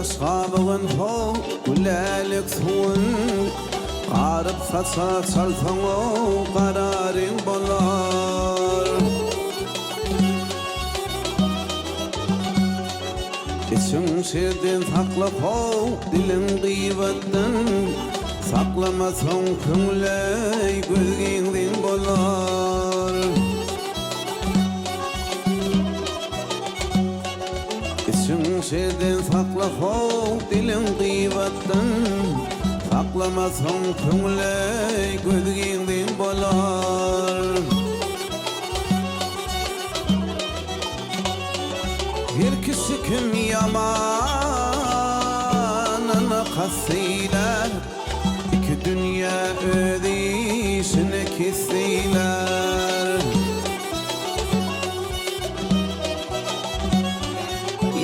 aşabığın ho gülelik suun qarıp saçak salsaň o qararyň bolar. İçin şerden saklap ho dilin gıybetden saklamasaň köňley gözgiňden bolar. İçin şerden saklap ho dilin gıybetden saklamasaň köňley gözgiňden bolar. Her kişi kim yamanını kasıylar, iki dünya öz işini kesiyler.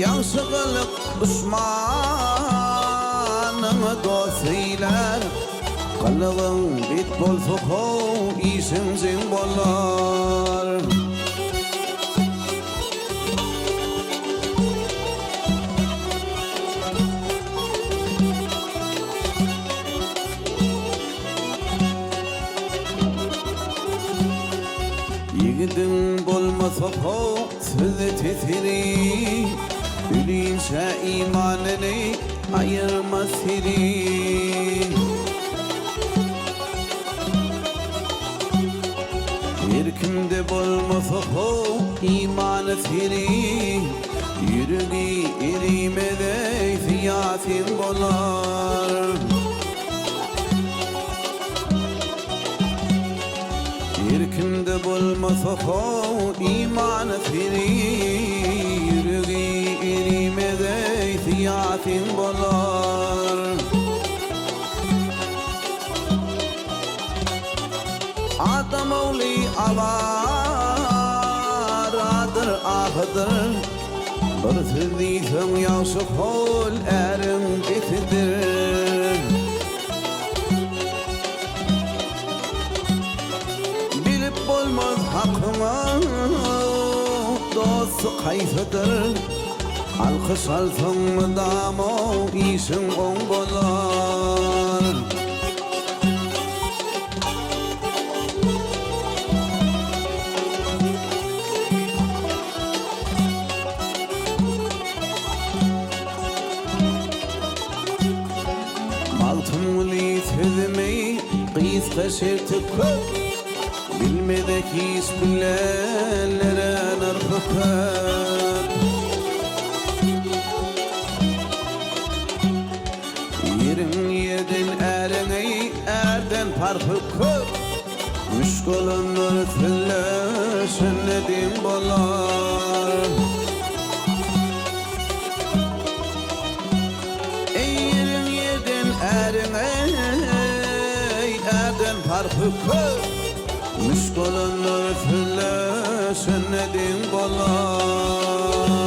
Yansı kılıp düşmanını dostuylar, kılığın bit bolsa ho işin zin bolar. Yiğidin bolmasa ho sözü tesiri, Ülünçe imanını ayırma siri. Her kimde bolmasa ho imanı siri, yürügi erimede fiyatin bolar. Her kimde bolmasa ho imanı siri, yürügi erimede fiyatin bolar. Adam oğlu avaradır ahıdır, bir sözliysen yaşı kol erin getidir. Bilip bolmaz hakkına dostu kayfıdır, alkış alsın mı damo işin on bolar. Maltımlı sözümeyi kıyıska şerti köp, bilmedek hiç bilenlere narkı köp. Yerin yerden erine erden farkı köp, müşkülünür tülleşen nedim bolar. Yerin yerden erine erden farkı köp, müşkülünür tülleşen nedim bolar.